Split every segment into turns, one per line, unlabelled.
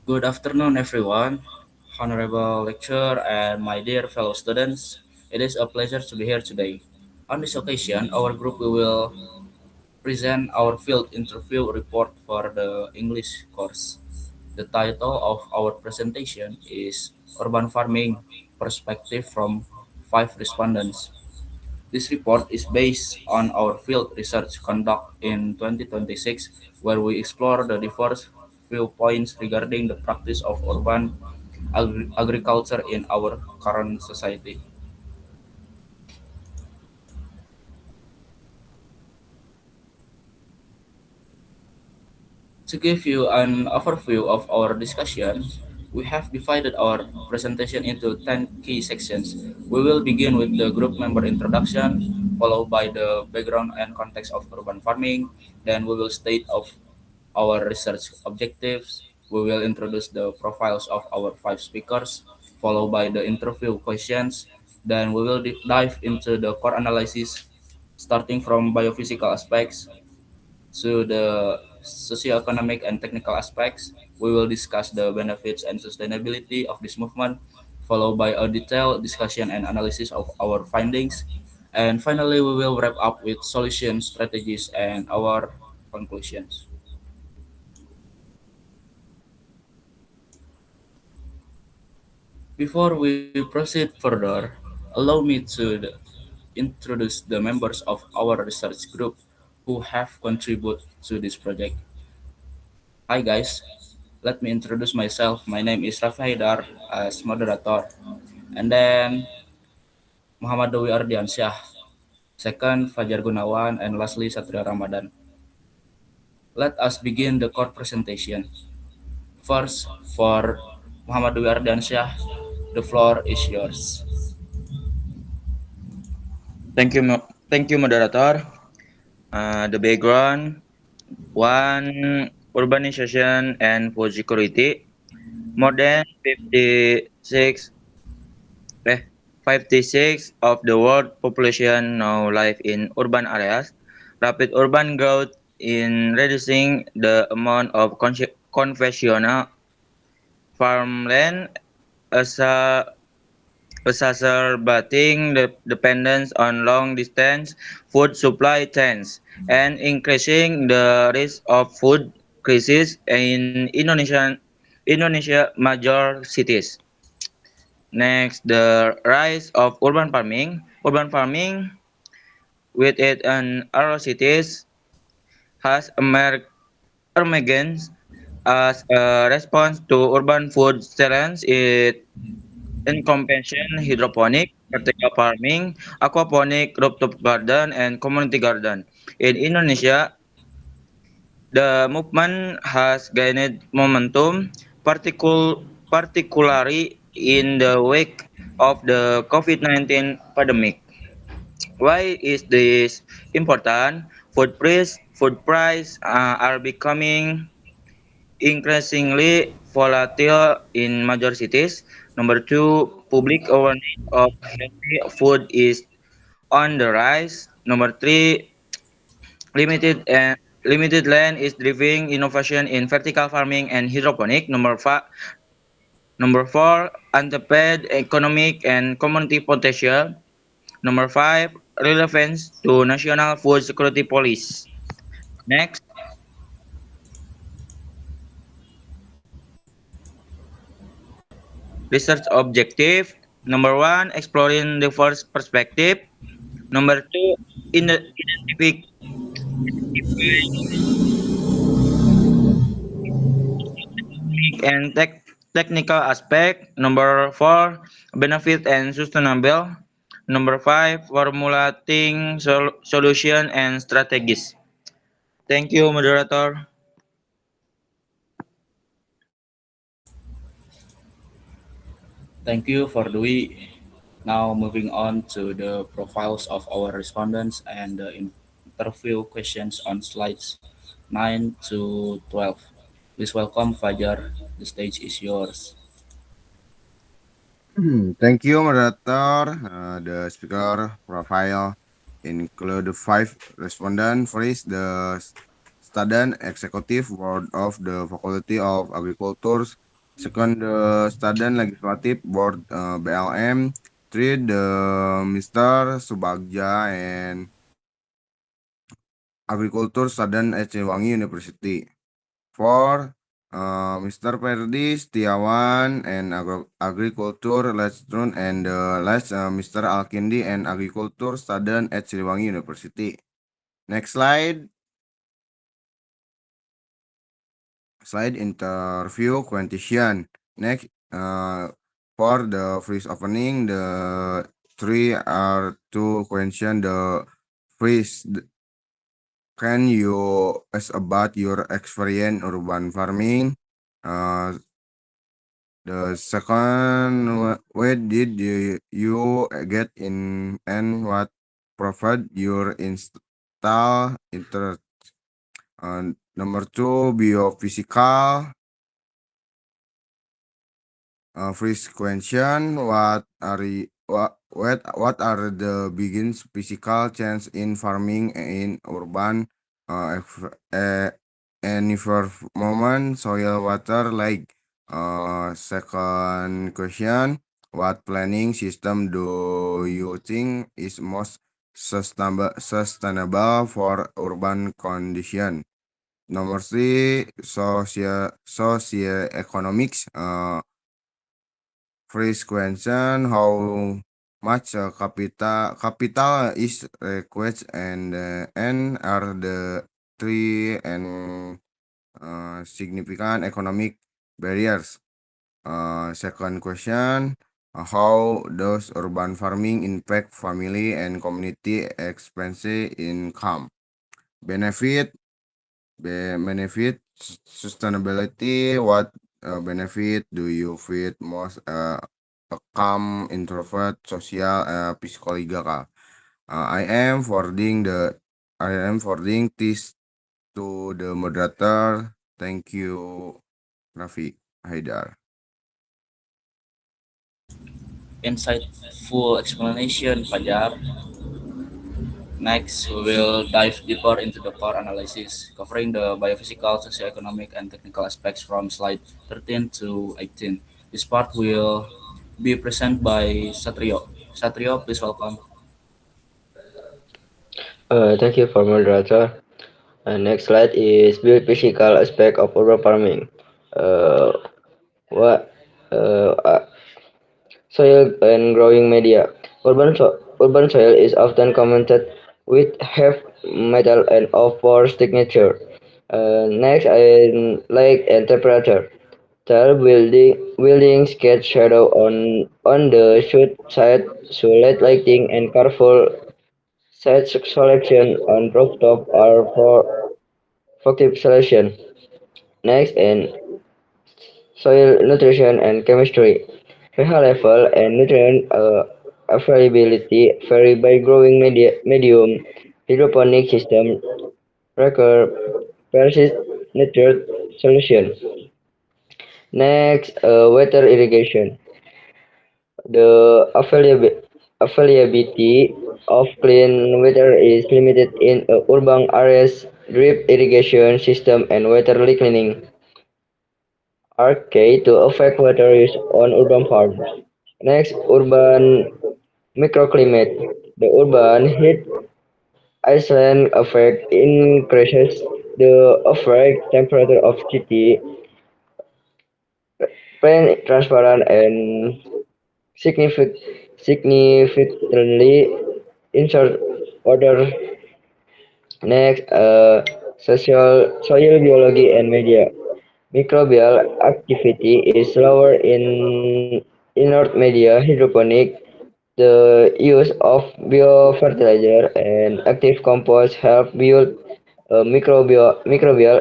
Good afternoon, everyone. Honorable lecturer and my dear fellow students, it is a pleasure to be here today. On this occasion, our group will present our field interview report for the English course. The title of our presentation is Urban Farming Perspective from Five Respondents. This report is based on our field research conduct in 2026, where we explore the diverse viewpoints regarding the practice of urban agriculture in our current society. To give you an overview of our discussion, we have divided our presentation into 10 key sections. We will begin with the group member introduction, followed by the background and context of urban farming. Then we will state of our research objectives. We will introduce the profiles of our five speakers, followed by the interview questions. Then we will dive into the core analysis, starting from biophysical aspects to the socioeconomic and technical aspects. We will discuss the benefits and sustainability of this movement, followed by a detailed discussion and analysis of our findings. And finally, we will wrap up with solutions, strategies, and our conclusions. Before we proceed further, allow me to introduce the members of our research group who have contributed to this project. Hi guys, let me introduce myself. My name is Rafi Haidar as moderator, and then Muhammad Dewi Ardiansyah, second Fajar Gunawan, and lastly Satria Ramadan. Let us begin the core presentation. First, for Muhammad Dewi Ardiansyah, the floor is yours.
Thank you, moderator. The background: one, urbanization and food security. More than 56 of the world population now live in urban areas. Rapid urban growth in reducing the amount of conventional farmland as exacerbating the dependence on long-distance food supply chains and increasing the risk of food crisis in Indonesia major cities. Next, the rise of urban farming. Urban farming, with it and our cities, has emerged as a response to urban food challenge. It encompasses hydroponic, vertical farming, aquaponic, rooftop garden, and community garden. In Indonesia, the movement has gained momentum, particularly in the wake of the COVID-19 pandemic. Why is this important? Food price are becoming increasingly volatile in major cities. Number two, public awareness of healthy food is on the rise. Number three, limited land is driving innovation in vertical farming and hydroponic. Number four, untapped economic and community potential. Number five, relevance to national food security policy. Next, research objective. Number one, exploring the first perspective. Number two, identify and technical aspect. Number four, benefit and sustainable. Number five, formulating solution and strategies. Thank you, moderator.
Thank you for Dwi. Now moving on to the profiles of our respondents and the interview questions on slides 9 to 12. Please welcome Fajar. The stage is yours.
Thank you, moderator. The speaker profile include five respondents. First, the student executive board of the Faculty of Agriculture Second, the Student Legislative Board BLM. Three, the Mr. Subagja and Agriculture Student at Siliwangi University. Four, Mr. Perdi Setiawan and Agriculture Lecturer and last Mr. Alkindi and Agriculture Student at Siliwangi University. Next slide. Slide interview question. Next, for the freeze opening, the three are two question. The freeze, can you ask about your experience urban farming? Uh, the second, where did you get in and what provide your install inter. Number two, biophysical. First question, what are the biggest physical change in farming in urban environment, soil, water, like second question, what planning system do you think is most sustainable for urban condition? Number three, socio-economics. First question, how much capital is required and are the three and significant economic barriers. Second question, how does urban farming impact family and community expense income? Benefit, benefit sustainability. What benefit do you fit most? Calm, introvert, social, psikologi ka. I am forwarding this to the moderator. Thank you, Rafi Haidar.
Insightful explanation, Fajar. Next, we will dive deeper into the core analysis, covering the biophysical, socioeconomic, and technical aspects from slide 13 to 18. This part will be presented by Satrio. Satrio, please welcome.
Thank you for moderator. Next slide is biophysical aspect of urban farming. Uh, what soil and growing media. Urban soil is often commented with heavy metal and of poor signature. Next, light and temperature. Tall buildings get shadow on the shoot side, so LED lighting and careful site selection on rooftop are for effective selection. Next, and soil nutrition and chemistry. pH level and nutrient availability vary by growing medium. Hydroponic system require persist nitrate solution. Next, water irrigation. The availability of clean water is limited in urban areas. Drip irrigation system and water cleaning are key to affect water use on urban farms. Next, urban microclimate. The urban heat island effect increases the average temperature of city, when transparent and significantly insert other. Next, soil biology and media. Microbial activity is lower in inert media, hydroponic. The use of biofertilizer and active compost help build a microbial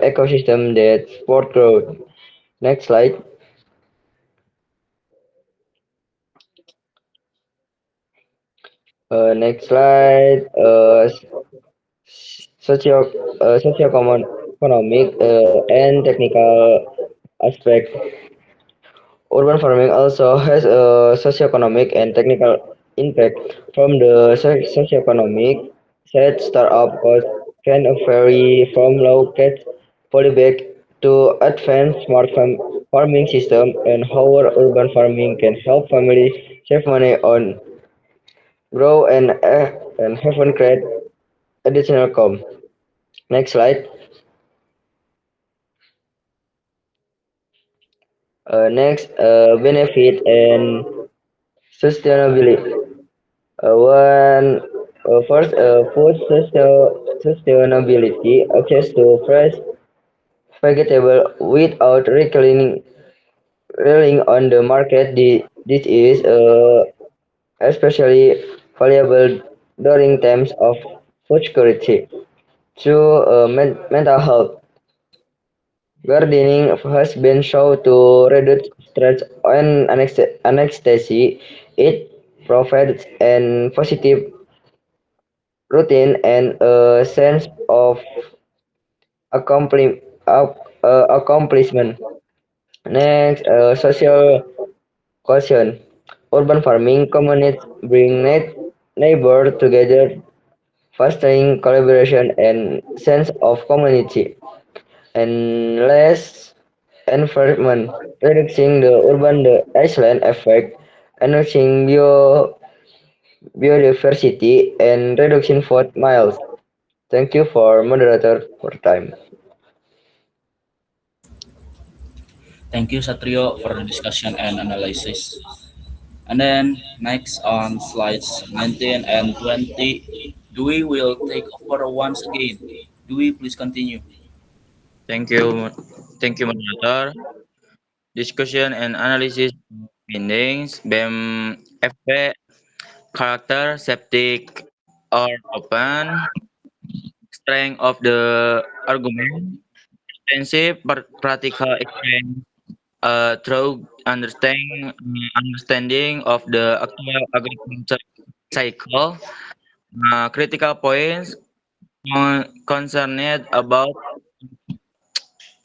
ecosystem that support growth. Next slide. Next slide. Socioeconomic and technical aspect. Urban farming also has a socioeconomic and technical impact. From the socioeconomic side, startup costs can vary from low cost polyback to advanced smart farm farming system and how urban farming can help families save money on grow and have create additional income. Next slide. Next, benefit and sustainability. First, sustainability, access to fresh vegetable without relying on the market. This is especially valuable during times of food security. Two, mental health. Gardening has been shown to reduce stress and anxiety. It provides an positive routine and a sense of accomplishment. Next, social cohesion. Urban farming communities bring neighbors together, fostering collaboration and sense of community. And less environment, reducing the urban the island effect, enriching biodiversity, and reducing food miles. Thank you for moderator for time.
Thank you, Satrio, for the discussion and analysis. And then next on slides 19 and 20, Dewey will take over once again. Dewey, please continue.
Thank you. Thank you, moderator. Discussion and analysis findings. BEM FP character septic or open. Strength of the argument. Extensive practical experience through understanding of the actual agriculture cycle. Critical points concerned about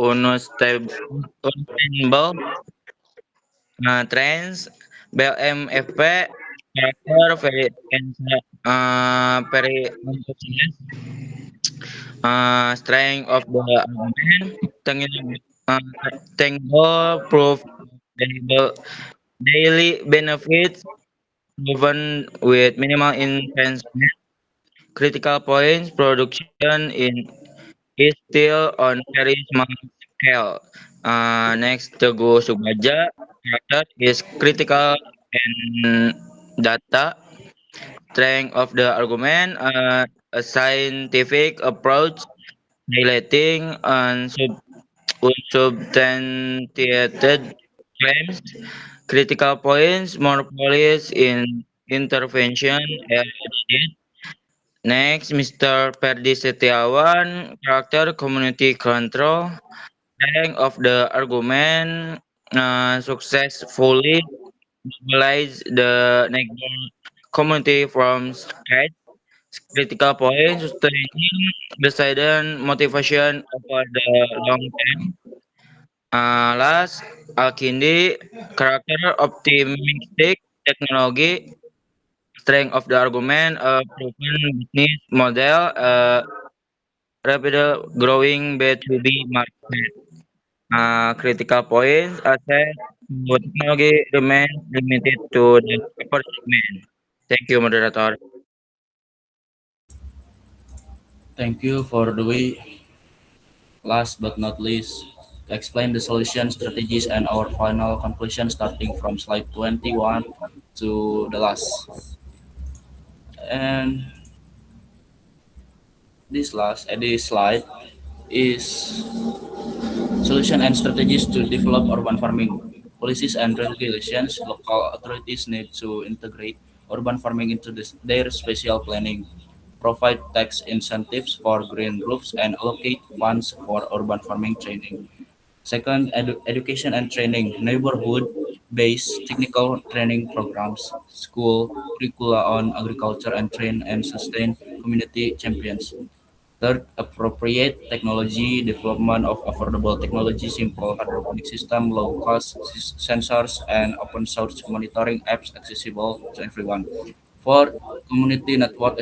unsustainable trends, BLMFP, character very emphasized, strength of the argument, uh, tangible proof, valuable daily benefits proven with minimal investment, critical points, production is still on very small scale. Next, Teguh Subaja, character is critical and data, strength of the argument, a scientific approach, highlighting unsubstantiated claims, critical points, more police in intervention needed. Next, Mr. Perdi Setiawan, character community control, strength of the argument, successfully mobilize the neighbor community from scratch, critical point, sustaining decided motivation over the long term. Last, Alkindi, character optimistic technology, strength of the argument, a proven business model, rapid growing B2B market. Critical points, access to technology remains limited to the upper segment. Thank you, moderator.
Thank you for Dewey. Last but not least, to explain the solution strategies and our final conclusion starting from slide 21 to the last. And this slide is solution and strategies to develop urban farming. Policies and regulations, local authorities need to integrate urban farming into their spatial planning, provide tax incentives for green roofs, and allocate funds for urban farming training. Second, education and training, neighborhood-based technical training programs, school curricula on agriculture and train and sustain community champions. Third, appropriate technology development of affordable technology, simple hydroponic system, low-cost sensors, and open-source monitoring apps accessible to everyone. Fourth, community network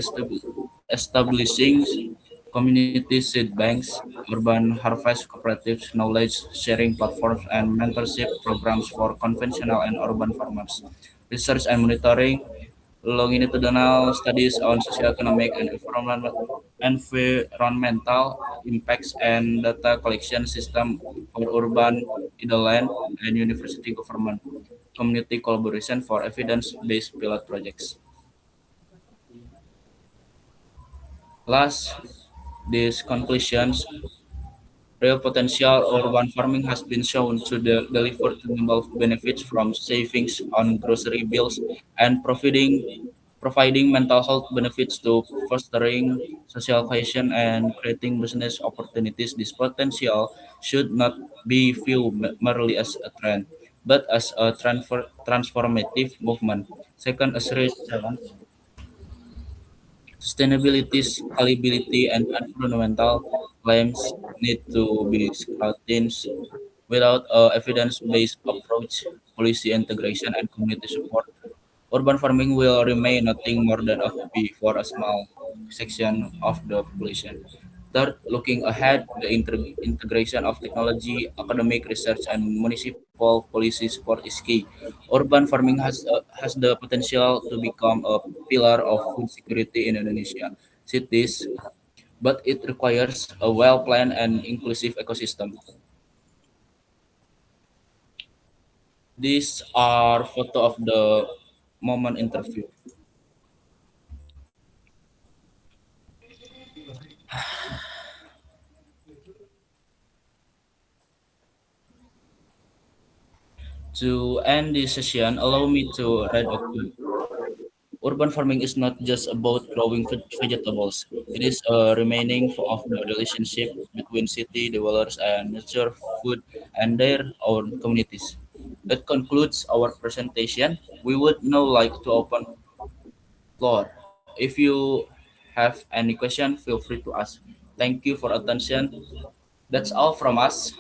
establishing community seed banks, urban harvest cooperatives, knowledge sharing platforms, and mentorship programs for conventional and urban farmers. Research and monitoring, longitudinal studies on socioeconomic and environmental impacts and data collection system for urban, land, and university government. Community collaboration for evidence-based pilot projects. Last, these conclusions, real potential urban farming has been shown to deliver tangible benefits from savings on grocery bills and providing mental health benefits to fostering social cohesion and creating business opportunities. This potential should not be viewed merely as a trend, but as a transformative movement. Second, a serious challenge. Sustainability, scalability, and environmental claims need to be scrutinized without a evidence-based approach, policy integration, and community support. Urban farming will remain nothing more than a hobby for a small section of the population. Third, looking ahead, the integration of technology, academic research, and municipal policy support is key. Urban farming has the potential to become a pillar of food security in Indonesia cities, but it requires a well-planned and inclusive ecosystem. These are photo of the moment interview. To end this session, allow me to read a quote. Urban farming is not just about growing vegetables. It is a remaining of the relationship between city dwellers and nature, food, and their own communities. That concludes our presentation. We would now like to open floor. If you have any question, feel free to ask. Thank you for attention. That's all from us.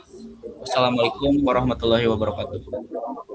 Wassalamualaikum warahmatullahi wabarakatuh.